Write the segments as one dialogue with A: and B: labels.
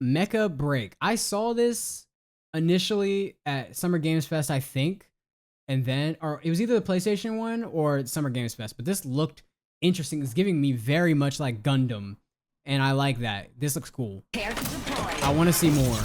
A: MECHA Break. I saw this initially at Summer Games Fest, I think, and then, or it was either the PlayStation one or Summer Games Fest, but this looked interesting. It's giving me very much like Gundam, and I like that. This looks cool. I want to see more.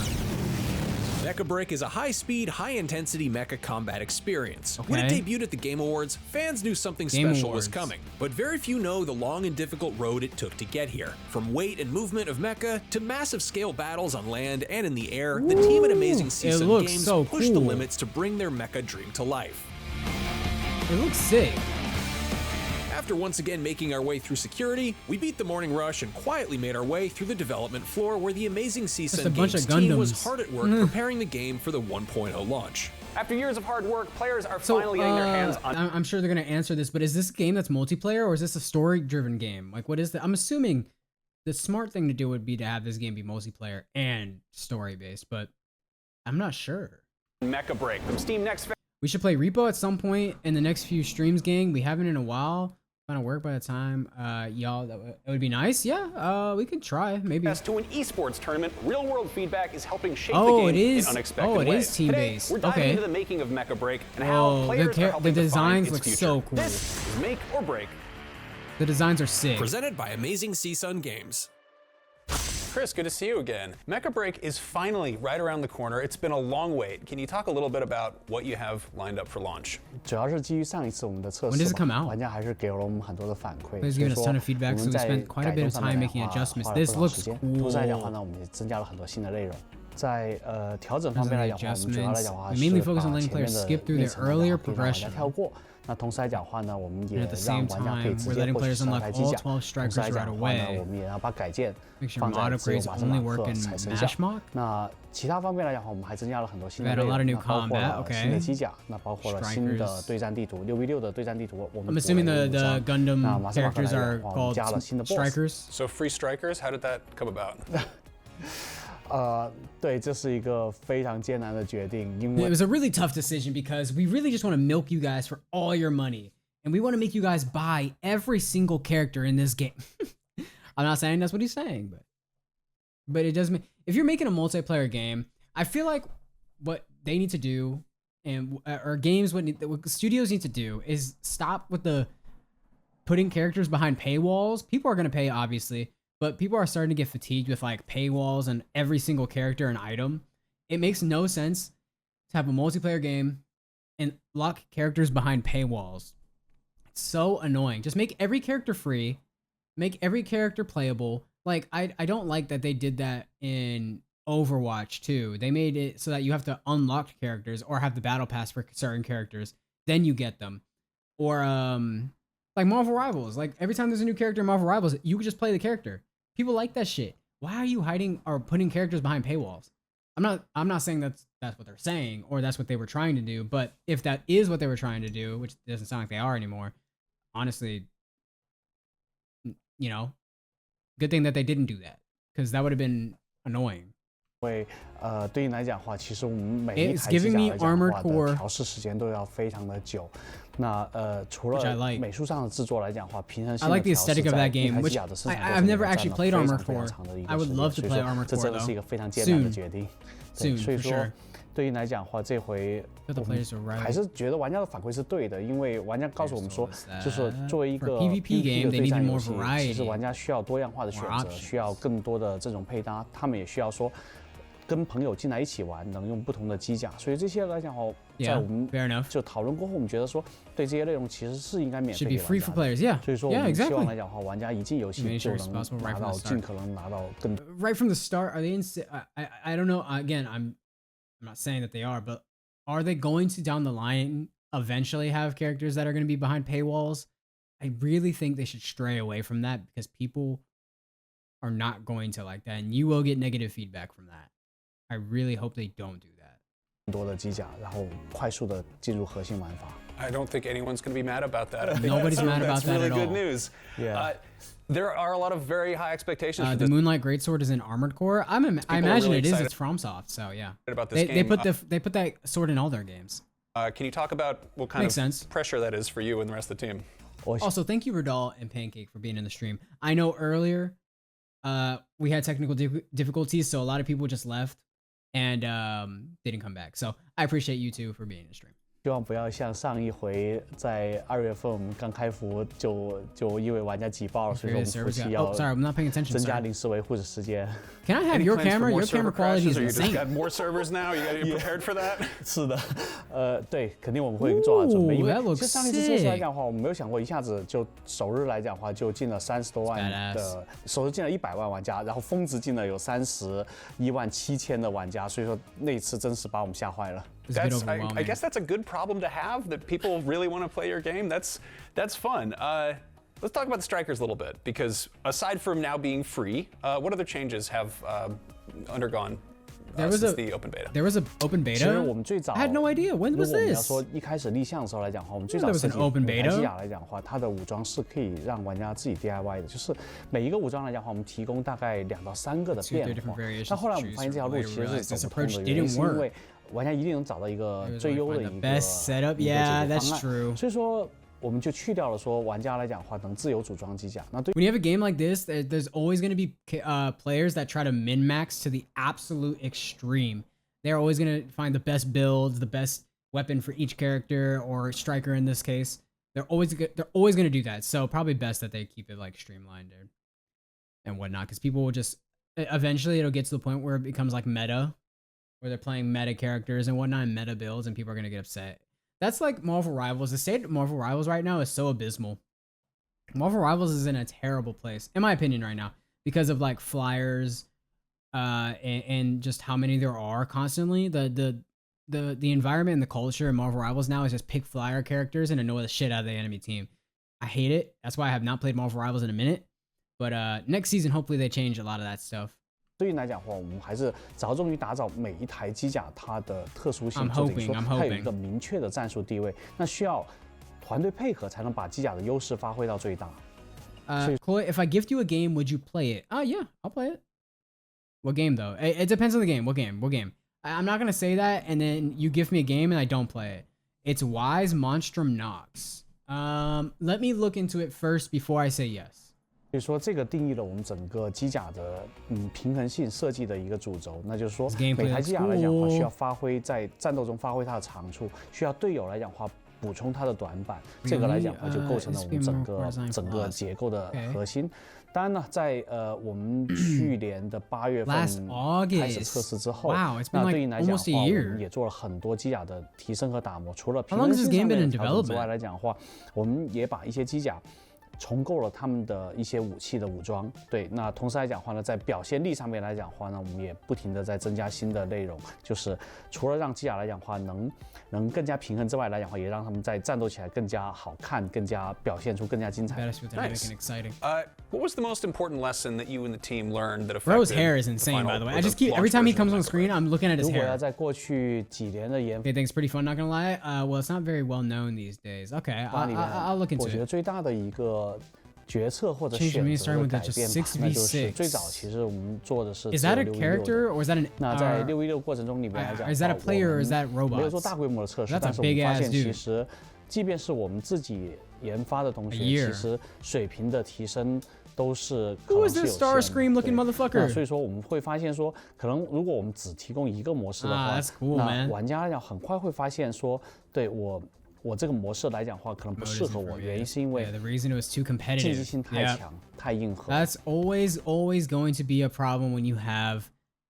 B: MECHA Break is a high-speed, high-intensity mecha combat experience.
A: Okay.
B: When it debuted at the Game Awards, fans knew something special was coming, but very few know the long and difficult road it took to get here. From weight and movement of mecha to massive scale battles on land and in the air, the team at Amazing Season Games pushed the limits to bring their mecha dream to life.
A: It looks sick.
B: After once again making our way through security, we beat the morning rush and quietly made our way through the development floor where the Amazing Season Games team was hard at work preparing the game for the 1.0 launch.
C: After years of hard work, players are finally getting their hands on...
A: I'm sure they're going to answer this, but is this a game that's multiplayer or is this a story-driven game? Like, what is that? I'm assuming the smart thing to do would be to have this game be multiplayer and story-based, but I'm not sure.
C: MECHA Break from Steam next...
A: We should play Repo at some point in the next few streams, gang. We haven't in a while. Gonna work by the time, y'all. It would be nice. Yeah, we could try maybe.
C: To an esports tournament, real-world feedback is helping shape the game in unexpected ways.
A: Oh, it is team-based.
C: Today, we're diving into the making of MECHA Break and how players are helping
A: the designs
C: define its
A: look
C: future.
A: so cool.
C: This is Make or Break.
A: The designs are sick.
B: Presented by Amazing Season Games.
C: Chris, good to see you again. MECHA Break is finally right around the corner. It's been a long wait. Can you talk a little bit about what you have lined up for launch?
D: 主要是基于上一次我们的测
A: When does
D: 试
A: it come
D: 吧，
A: out?
D: 玩家还是给了我们很多的反馈，
A: It's
D: 所以
A: given us a
D: 说
A: ton
D: 我
A: of feedback, so
D: 们
A: we
D: 在
A: spent quite a
D: 改
A: bit
D: 动
A: of
D: 上
A: time
D: 面的
A: making
D: 话
A: adjustments.
D: 花了
A: This
D: 不少
A: looks
D: 时间。同时来讲的话
A: cool.
D: 呢，我们也增加了很多新的内容。在调整方
A: Those
D: 面
A: are
D: 来
A: the
D: 讲的话，我们主要来
A: adjustments.
D: 讲的话
A: We
D: 是
A: mainly
D: 把
A: focus on
D: 前
A: letting
D: 面
A: players
D: 的
A: skip through
D: 内
A: their
D: 层的
A: earlier
D: 可以让玩家
A: progression.
D: 跳过。那同时来讲的话呢，我们
A: And
D: 也
A: at the
D: 让
A: same
D: 玩家可以
A: time,
D: 直
A: we're
D: 接
A: letting
D: 获取
A: players
D: 12
A: unlock
D: 台机
A: all
D: 甲。
A: 12
D: 同时
A: strikers
D: 来讲
A: right
D: 的话呢，
A: away.
D: 我们也要把改件
A: Make sure
D: 放
A: mod
D: 在只有
A: upgrades
D: 马上
A: only
D: 马
A: work
D: 克
A: in
D: 才生效
A: Mash。Mock.
D: 那其他方面来讲的话，我们还增加了很多新的
A: We've
D: 内
A: had a lot of
D: 容，
A: new
D: 那包括
A: combat,
D: 了
A: okay.
D: 新的机甲，那包括了新的
A: Strikers.
D: 对战地图6v6的对战地图，我们
A: I'm assuming the
D: 补了
A: the
D: 一张。那
A: Gundam
D: 马上马克
A: characters
D: 来
A: are
D: 讲的话，我们
A: called
D: 加了新的 boss。
A: strikers.
C: So free strikers, how did that come about?
D: 对，这是一个非常艰难的决定，因
A: It
D: 为
A: was a really tough decision because we really just want to milk you guys for all your money. And we want to make you guys buy every single character in this game. I'm not saying that's what he's saying, but it does mean if you're making a multiplayer game, I feel like what they need to do and or games what studios need to do is stop with the putting characters behind paywalls. People are going to pay obviously, but people are starting to get fatigued with like paywalls and every single character and item. It makes no sense to have a multiplayer game and lock characters behind paywalls. It's so annoying. Just make every character free, make every character playable. Like I don't like that they did that in Overwatch 2. They made it so that you have to unlock characters or have the battle pass for certain characters, then you get them. Or like Marvel Rivals. Like every time there's a new character in Marvel Rivals, you can just play the character. People like that shit. Why are you hiding or putting characters behind paywalls? I'm not saying that's what they're saying or that's what they were trying to do, but if that is what they were trying to do, which doesn't sound like they are anymore, honestly, you know, good thing that they didn't do that because that would have been annoying.
D: 对应来讲的话，其实我们每一
A: It's
D: 台机
A: giving
D: 甲
A: me
D: 来讲的
A: armored
D: 话
A: core
D: 的调试时间都要非常的久。那除
A: Which I
D: 了
A: like.
D: 美术上的制作来讲的话，平衡
A: I
D: 性的
A: like the
D: 调试
A: aesthetic of
D: 在
A: that
D: 一
A: game,
D: 台机
A: which
D: 甲的生产
A: I've
D: 过程
A: never
D: 中
A: actually
D: 占了
A: played
D: 非常
A: Armored
D: 非常
A: Core.
D: 长的一
A: I
D: 个
A: would
D: 时
A: love
D: 间，
A: to
D: 所以
A: play
D: 说
A: Armored
D: 这
A: Core
D: 真的是一
A: though.
D: 个非常艰难的
A: Soon.
D: 决定。
A: Soon,
D: 所以
A: for
D: 说
A: sure.
D: 对应来讲的话，这回
A: But the
D: 我们
A: players are right.
D: 还是觉得玩家的反馈是对的，因为玩家告诉我们说，就是作为一
A: For
D: 个
A: PvP game,
D: 的
A: they
D: 对
A: needed
D: 战
A: more
D: 游戏，其实
A: variety.
D: 玩家需要多样化的选
A: More
D: 择，
A: options.
D: 需要更多的这种配搭，他们也需要说跟朋友进来一起玩，能用不同的机甲。所以这些来讲哦，在
A: Yeah,
D: 我们
A: fair enough.
D: 就讨论过后，我们觉得说，对这些内容其实是应该免费
A: Should be
D: 给
A: free
D: 玩
A: for
D: 家的。
A: players. Yeah.
D: 所以说，我
A: Yeah,
D: 们希望
A: exactly.
D: 来讲的话，玩家一进游戏
A: Make
D: 就
A: sure it's
D: 能
A: possible right
D: 拿
A: from
D: 到
A: the start.
D: 尽可能拿到更
A: Right from the start, are they in? I don't know. Again, I'm not saying that they are, but are they going to down the line eventually have characters that are going to be behind paywalls? I really think they should stray away from that because people are not going to like that, and you will get negative feedback from that. I really hope they don't do that.
D: 多的机甲，然后快速的进入核心玩法。
C: I don't think anyone's going to be mad about that. I think
A: Nobody's
C: that's,
A: mad about
C: that's
A: that
C: really
A: at
C: good
A: all.
C: news.
D: Yeah.
C: There are a lot of very high expectations for
A: The
C: this.
A: Moonlight Greatsword is in Armored Core. I
C: are
A: imagine
C: really
A: it is.
C: excited
A: It's FromSoft, so yeah.
C: About this
A: They
C: game.
A: put that sword in all their games.
C: Can you talk about what kind
A: Makes
C: of
A: sense.
C: pressure that is for you and the rest of the team?
A: Also, thank you, Radal and Pancake, for being in the stream. I know earlier we had technical difficulties, so a lot of people just left and didn't come back. So I appreciate you two for being in the stream.
D: 希望不要像上一回在2月份我们刚开服就因为玩家挤爆了，所以说我们服务器要
A: sorry, I'm not paying attention.
D: 增加临时维护的时间。
A: Can I have your camera? Your camera quality is insane.
C: You got more servers now. You got to be prepared for that.
D: 是的，对，肯定我们会做好准备。因为
A: that looks
D: 其实上一次测试来讲的话，我们没有想过一下子就首日来讲的话就进了30多万的，首日进了100万玩家，然后峰值进了有317000的玩家，所以说那一次真是把我们吓坏了。
C: I guess that's a good problem to have, that people really want to play your game. That's fun. Let's talk about the Strikers a little bit, because aside from now being free, what other changes have undergone since the open beta?
A: There was an open beta?
D: 其实我们最早
A: I had no idea. When was
D: 如果我们要
A: this?
D: 说一开始立项的时候来讲的话，我们最早
A: There was
D: 设
A: an
D: 计
A: open
D: 每台
A: beta?
D: 机甲来讲的话，它的武装是可以让玩家自己 DIY 的，就是每一个武装来讲的话，我们提供大概2到3个的变化。但后来我们发现这条路其实是走不通的，原因是因为玩家一定能找到一个最优的一个解决方案。所以说。我们就去掉了说玩家来讲的话能自由组装机甲。那对
A: When you have a game like this, there's always going to be players that try to min-max to the absolute extreme. They're always going to find the best builds, the best weapon for each character or striker in this case. They're always going to do that. So probably best that they keep it like streamlined and whatnot, because people will just eventually it'll get to the point where it becomes like meta, where they're playing meta characters and whatnot, and meta builds, and people are going to get upset. That's like Marvel Rivals. The state of Marvel Rivals right now is so abysmal. Marvel Rivals is in a terrible place, in my opinion, right now, because of like flyers, and just how many there are constantly. The environment and the culture in Marvel Rivals now is just pick flyer characters and annoy the shit out of the enemy team. I hate it. That's why I have not played Marvel Rivals in a minute. But next season, hopefully they change a lot of that stuff.
D: 对应来讲的话，我们还是着重于打造每一台机甲它的特殊性，就等于说它有一个明确的战术地位，那需要团队配合才能把机甲的优势发挥到最大。
A: Chloe, if I gift you a game, would you play it? Yeah, I'll play it. What game though? It depends on the game. What game? I'm not gonna say that, and then you gift me a game and I don't play it. It's Wise Monstrum Nox. Let me look into it first before I say yes.
D: 所以说，这个定义了我们整个机甲的平衡性设计的一个主轴，那就是说，每台机甲来讲的话，需要发挥在战斗中发挥它的长处，需要队友来讲的话补充它的短板，这个来讲的话就构成了我们整个结构的核心。当然呢，在我们去年的8月份开始测试之后，那对应来讲的话，我们也做了很多机甲的提升和打磨，除了平衡性上面的调整之外来讲的话，我们也把一些机甲。重构了他们的一些武器的武装，对，那同时来讲的话呢，在表现力上面来讲的话呢，我们也不停的在增加新的内容，就是除了让机甲来讲的话能更加平衡之外来讲的话，也让他们在战斗起来更加好看，更加表现出更加精彩。
A: Nice. Exciting.
C: What was the most important lesson that you and the team learned that affected
A: Bro's hair is insane, by the way. I just keep every time he comes on screen, I'm looking at his hair.
D: 如果要在过去几年的研发
A: ，They think it's pretty fun. Not gonna lie. Well, it's not very well known these days. Okay, I'll look into it.
D: 我觉得最大的一个决策或者选择的改变吧，那就是最早其实我们做的是
A: Is that a character or is that an
D: 那在616过程中里面来讲
A: ，Is that a player or is that robots?
D: 没有做大规模的测试，但是我们发现其实，即便是我们自己研发的同学，其实水平的提升都是可能是有限的。所以说我们会发现说，可能如果我们只提供一个模式的话，那玩家来讲很快会发现说，对我这个模式来讲的话，可能不适合我，原因是因为
A: the reason it was too competitive，
D: 竞技性太强，太硬核。
A: That's always going to be a problem when you have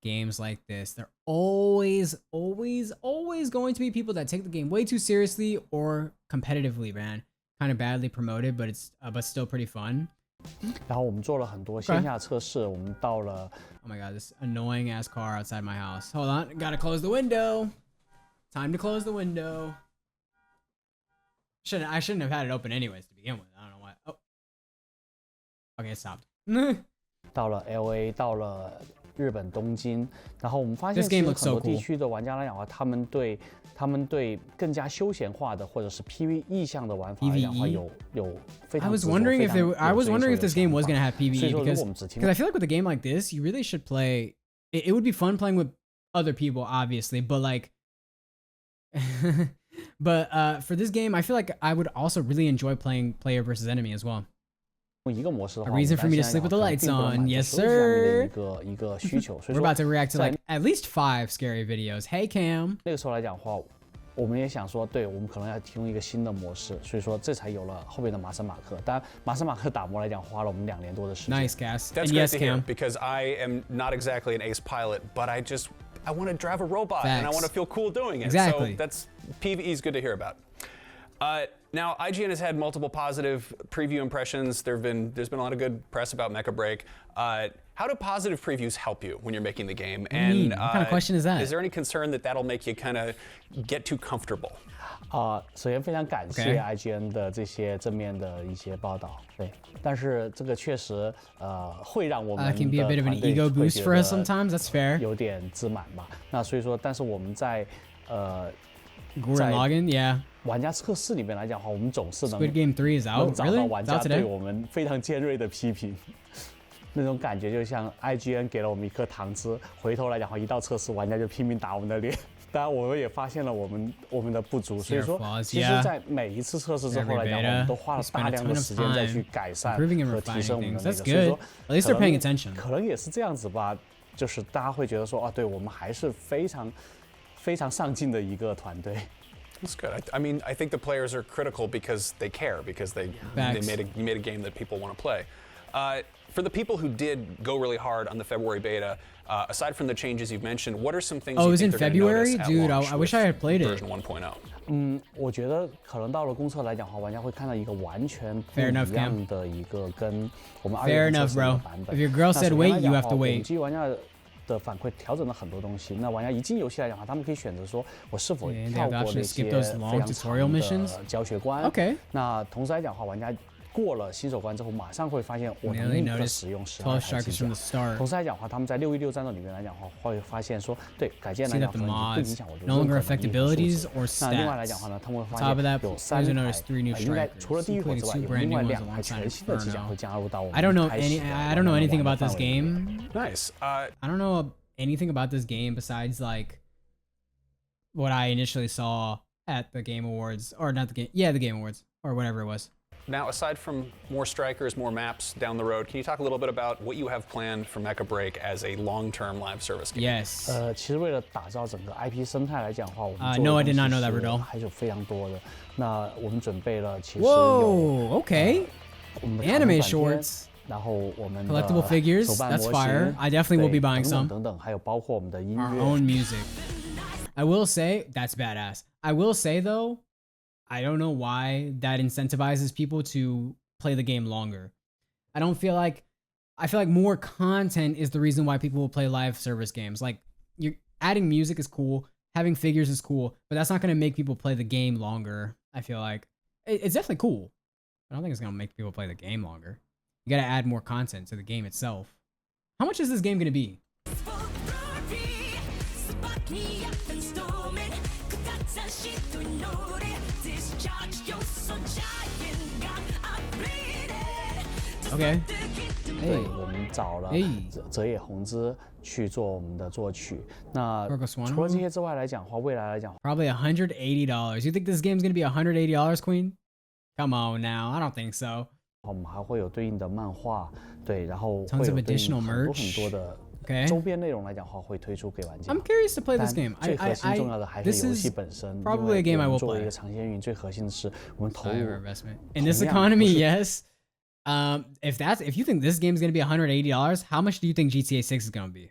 A: games like this. There always going to be people that take the game way too seriously or competitively, man. Kind of badly promoted, but it's but still pretty fun.
D: 然后我们做了很多线下测试，我们到了
A: Oh my god, this annoying ass car outside my house. Hold on, gotta close the window. Time to close the window. I shouldn't have had it open anyways to begin with. I don't know why. Oh. Okay, it stopped.
D: 到了 LA， 到了日本东京，然后我们发现其实很多地区的玩家来讲的话，他们对更加休闲化的或者是 PVE 向的玩法来讲的话，有非常。I was wondering
A: if this game was gonna have PVE because I feel like with a game like this, you really should play. It would be fun playing with other people, obviously, but like. But for this game, I feel like I would also really enjoy playing player versus enemy as well.
D: 一个模式的话
A: A reason for me to sleep with the lights on. Yes, sir.
D: 一个需求。
A: We're about to react to like at least 5 scary videos. Hey Cam.
D: 那个时候来讲的话，我们也想说，对我们可能要提供一个新的模式，所以说这才有了后面的麻省马克。当然，麻省马克打磨来讲花了我们2年多的时间。
A: Nice, Cass.
C: That's
A: And
C: great
A: yes,
C: to hear
A: Cam.
C: because I am not exactly an ace pilot, but I want to drive a robot and I
A: Facts.
C: want to feel cool doing it.
A: Exactly.
C: So that's PvE is good to hear about. Now, IGN has had multiple positive preview impressions. There's been a lot of good press about MECHA Break. How do positive previews help you when you're making the game?
A: What do you mean? What kind of question is that?
C: Is there any concern that that'll make you kind of get too comfortable?
D: 首先非常感谢 IGN 的这些正面的一些报道，对，但是这个确实会让我们的
A: can be a bit of an ego boost for us sometimes. That's fair.
D: 有点自满吧。那所以说，但是我们在
A: Gurren Lagann, yeah.
D: 玩家测试里面来讲的话，我们总是能
A: Squid Game 3 is
D: 能
A: out.
D: 找到
A: Really?
D: 玩
A: It's
D: 家
A: out
D: 对
A: today?
D: 我们非常尖锐的批评，那种感觉就像 IGN 给了我们一颗糖汁，回头来讲的话，一到测试，玩家就拼命打我们的脸。当然，我们也发现了我们的不足，所以说，其实，在每一次测试之后来讲，我们都花了大量的时间再去改善和提升我们的那个。所以说，
A: At least they're paying attention.
D: 可能也是这样子吧，就是大家会觉得说，对我们还是非常上进的一个团队。
C: That's good. I mean, I think the players are critical because they care, because you made a game that people want to play. For the people who did go really hard on the February beta, aside from the changes you've mentioned, what are some things you think they're going to notice at
A: Dude,
C: launch
A: I wish I had played it.
C: Version 1.0?
D: 我觉得可能到了公测来讲的话，玩家会看到一个完全不
A: Fair
D: 一
A: enough,
D: 样的一个跟我们2
A: Fair
D: 月份测
A: enough,
D: 试的
A: bro.
D: 版本。
A: If your girl said wait, you have to
D: 我们
A: wait.
D: 基于玩家的反馈调整了很多东西。那玩家一进游戏来讲的话，他们可以选择说我是否
A: Yeah, they
D: 跳
A: have
D: 过
A: the option
D: 那
A: to
D: 些
A: skip
D: 非
A: those
D: 常
A: long
D: 长
A: tutorial
D: 的
A: missions.
D: 教学关。
A: Okay.
D: 那同时来讲的话，玩家过了新手关之后，马上会发现我能
A: Really
D: 立刻
A: noticed
D: 使用12
A: 12
D: 台
A: strikers
D: 机
A: from
D: 甲
A: the。start.
D: 同时来讲的话，他们在616战斗里面来讲的话，会发现说，对改建来
A: See
D: 讲
A: that the
D: 可能不
A: mods
D: 影响我的
A: no
D: 任何
A: longer
D: 能
A: affect
D: 力和素
A: abilities
D: 质
A: or
D: 那另外来
A: stats.
D: 讲的话呢，他们会
A: Top
D: 发
A: of
D: 现
A: that,
D: 有
A: there's
D: 3
A: noticed 3 new
D: 台，应该
A: strikers,
D: 除了地狱火之外，
A: including 2
D: 有
A: brand
D: 另
A: new
D: 外
A: ones
D: 2台
A: alongside
D: 全新的机甲
A: Inferno.
D: 会加入到我们
A: I don't know
D: 开始的
A: I don't know anything
D: 玩
A: about
D: 的
A: this
D: 范围里面。
A: game.
C: Nice.
A: I don't know anything about this game besides like what I initially saw at the Game Awards, or not the game, yeah, the Game Awards, or whatever it was.
C: Now, aside from more strikers, more maps down the road, can you talk a little bit about what you have planned for MECHA Break as a long-term live service game?
A: Yes.
D: 其实为了打造整个 IP 生态来讲的话，我们
A: No,
D: 做
A: I
D: 的
A: did not know
D: 东
A: that,
D: 西
A: Riddle.
D: 还是非常多的。那我们准备了，其实有
A: Whoa, okay.
D: 我们的
A: Anime
D: 长短片
A: shorts.
D: 然后我们的
A: Collectible figures,
D: 手办
A: that's
D: 模
A: fire.
D: 型
A: I definitely will be
D: 对
A: buying
D: 等
A: some.
D: 等等等，还有包括我们的音
A: Our
D: 乐。
A: own music. I will say that's badass. I will say though, I don't know why that incentivizes people to play the game longer. I feel like more content is the reason why people will play live service games. Like you're adding music is cool, having figures is cool, but that's not going to make people play the game longer. I feel like it's definitely cool. I don't think it's going to make people play the game longer. You got to add more content to the game itself. How much is this game going to be? Okay.
D: 对，我们找了泽野弘之去做我们的作曲。那除了这些之外来讲的话，未来来讲
A: probably $180. You think this game's gonna be $180, Queen? Come on now, I don't think so.
D: 我们还会有对应的漫画，对，然后会
A: Tons
D: 有
A: of
D: 对应
A: additional
D: 很多
A: merch.
D: 很多的
A: Okay.
D: 周边内容来讲的话，会推出给玩家。
A: I'm curious to play this
D: 但
A: game.
D: 最核心重要的还是
A: This
D: 游戏
A: is
D: 本身。
A: probably a game I
D: 因为
A: will
D: 作为一
A: play.
D: 个长线运营，最核心的是我们投入
A: investment in this economy. Yes. If you think this game's gonna be $180, how much do you think GTA 6 is gonna be?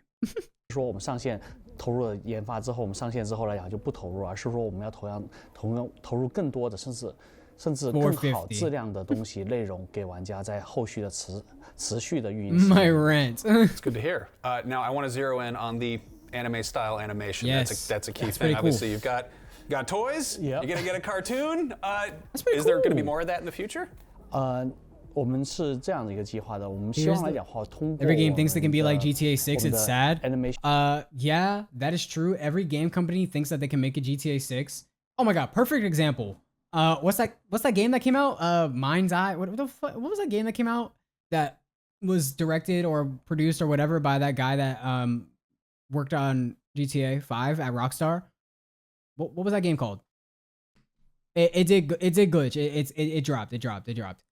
D: 说我们上线投入了研发之后，我们上线之后来讲就不投入，而是说我们要投入更多的，甚至更好质量的东西内容给玩家，在后续的持续的运营。
A: My rent.
C: It's good to hear. Now I want to zero in on the anime style animation.
A: Yes.
C: That's a key
A: That's
C: thing.
A: pretty cool.
C: Obviously, you've got toys.
D: Yep.
C: You're gonna get a cartoon.
A: That's pretty
C: Is there going to be
A: cool.
C: more of that in the future?
D: 我们是这样的一个计划的，我们希望来讲话，通过
A: Every game thinks they can be like
D: 我们的
A: GTA 6. It's sad.
D: Animation
A: Yeah, that is true. Every game company thinks that they can make a GTA 6. Oh my god, perfect example. What's that game that came out? Mind's Eye. What was that game that came out that was directed or produced or whatever by that guy that worked on GTA 5 at Rockstar? What was that game called? It did glitch. It dropped.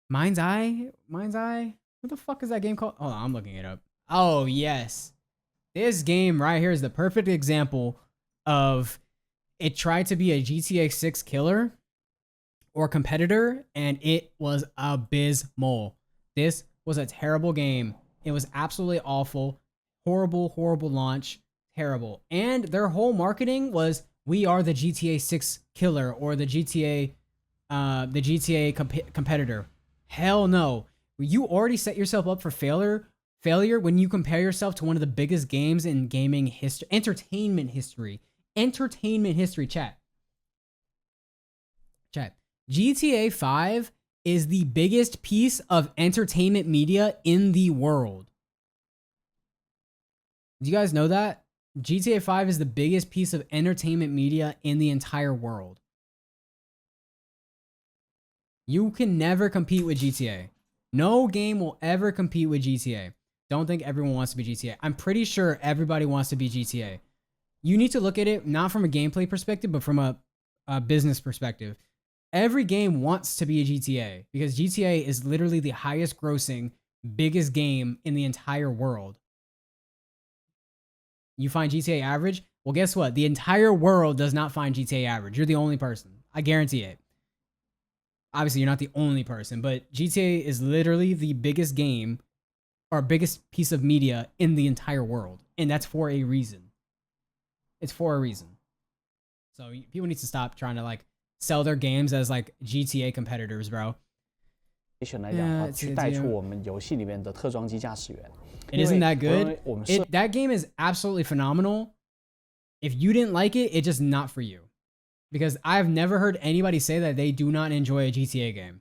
A: Mind's Eye? What the fuck is that game called? Hold on, I'm looking it up. Oh, yes. This game right here is the perfect example of it tried to be a GTA 6 killer or competitor, and it was abysmal. This was a terrible game. It was absolutely awful. Horrible, horrible launch. Terrible. And their whole marketing was, we are the GTA 6 killer or the GTA competitor. Hell no. You already set yourself up for failure when you compare yourself to one of the biggest games in gaming history, entertainment history, chat. GTA 5 is the biggest piece of entertainment media in the world. Do you guys know that? GTA 5 is the biggest piece of entertainment media in the entire world. You can never compete with GTA. No game will ever compete with GTA. Don't think everyone wants to be GTA. I'm pretty sure everybody wants to be GTA. You need to look at it not from a gameplay perspective, but from a business perspective. Every game wants to be a GTA because GTA is literally the highest grossing, biggest game in the entire world. You find GTA average? Well, guess what? The entire world does not find GTA average. You're the only person. I guarantee it. Obviously, you're not the only person, but GTA is literally the biggest game or biggest piece of media in the entire world. And that's for a reason. It's for a reason. So people need to stop trying to like sell their games as like GTA competitors, bro.
D: Yeah, 去带出我们游戏里面的特装机驾驶员。
A: It isn't that good. That game is absolutely phenomenal. If you didn't like it, it's just not for you. Because I've never heard anybody say that they do not enjoy a GTA game.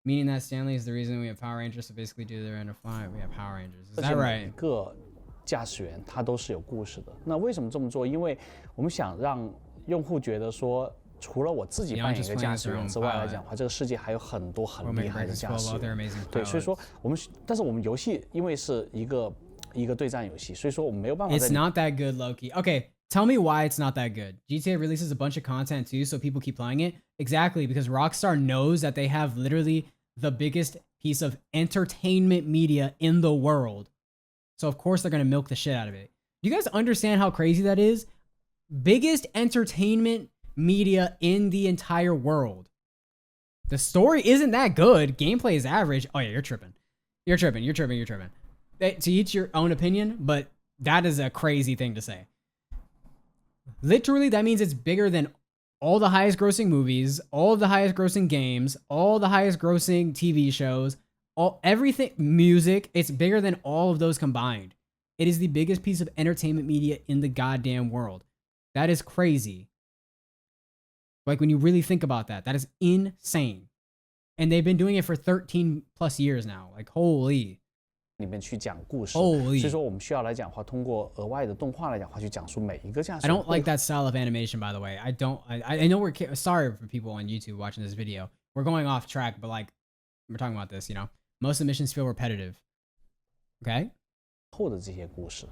A: Meaning that Stanley is the reason we have Power Rangers, so basically do their end of 5, we have Power Rangers. Is that right?
D: 每个驾驶员他都是有故事的。那为什么这么做？因为我们想让用户觉得说，除了我自己扮演一个驾驶员之外来讲的话，这个世界还有很多很厉害的驾驶员。对，所以说但是我们游戏因为是一个对战游戏，所以说我们没有办法。
A: It's not that good, Loki. Okay, tell me why it's not that good. GTA releases a bunch of content too, so people keep playing it. Exactly, because Rockstar knows that they have literally the biggest piece of entertainment media in the world. So of course they're gonna milk the shit out of it. Do you guys understand how crazy that is? Biggest entertainment media in the entire world. The story isn't that good. Gameplay is average. Oh yeah, you're tripping. You're tripping. To each your own opinion, but that is a crazy thing to say. Literally, that means it's bigger than all the highest grossing movies, all of the highest grossing games, all the highest grossing TV shows, everything, music. It's bigger than all of those combined. It is the biggest piece of entertainment media in the goddamn world. That is crazy. Like when you really think about that, that is insane. And they've been doing it for 13 plus years now. Like, holy.
D: 里面去讲故事，所以说我们需要来讲话，通过额外的动画来讲话，去讲述每一个驾驶。
A: I don't like that style of animation, by the way. I know we're sorry for people on YouTube watching this video. We're going off track, but like we're talking about this, you know. Most of the missions feel repetitive. Okay.
D: 后的这些故事。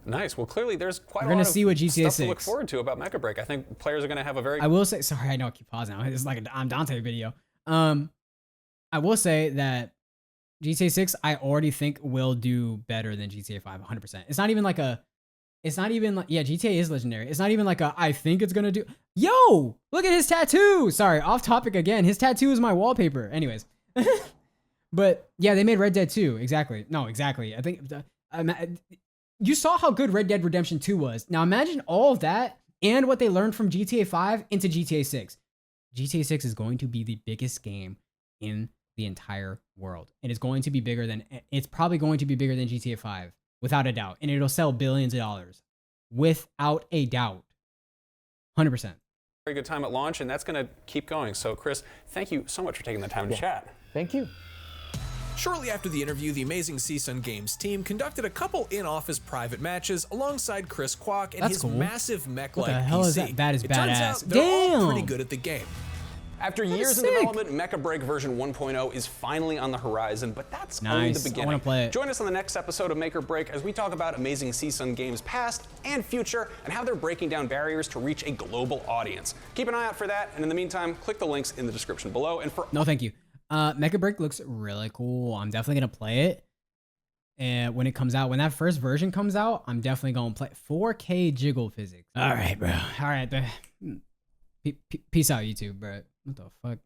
C: Nice. Well, clearly there's quite a lot of stuff to look forward to about MECHA Break. I think players are going to have a very...
A: I will say, sorry, I know I keep pausing now. It's like a I'm Dante video. I will say that GTA 6, I already think will do better than GTA 5, 100%. It's not even like, yeah, GTA is legendary. It's not even like I think it's going to do... Yo, look at his tattoo. Sorry, off topic again. His tattoo is my wallpaper. Anyways. But yeah, they made Red Dead 2. Exactly. No, exactly. I think... you saw how good Red Dead Redemption 2 was. Now imagine all of that and what they learned from GTA 5 into GTA 6. GTA 6 is going to be the biggest game in the entire world. It is going to be bigger than, it's probably going to be bigger than GTA 5, without a doubt. And it'll sell billions of dollars, without a doubt. 100%.
C: Very good time at launch, and that's going to keep going. So Chris, thank you so much for taking the time to chat.
D: Thank you.
B: Shortly after the interview, the Amazing CSUN Games team conducted a couple in-office private matches alongside Chris Kwok and his massive mech-like PC.
A: What the hell is that? That is badass.
B: Turns out they're all pretty good at the game.
C: After years in development, MECHA Break version 1.0 is finally on the horizon, but that's only the beginning.
A: I want to play it.
C: Join us on the next episode of MECHA Break as we talk about Amazing CSUN Games' past and future and how they're breaking down barriers to reach a global audience. Keep an eye out for that, and in the meantime, click the links in the description below. And for
A: no, thank you. Mecha Break looks really cool. I'm definitely gonna play it. And when it comes out, when that first version comes out, I'm definitely gonna play 4K jiggle physics. All right, bro. All right, peace out, YouTube, bro. What the fuck?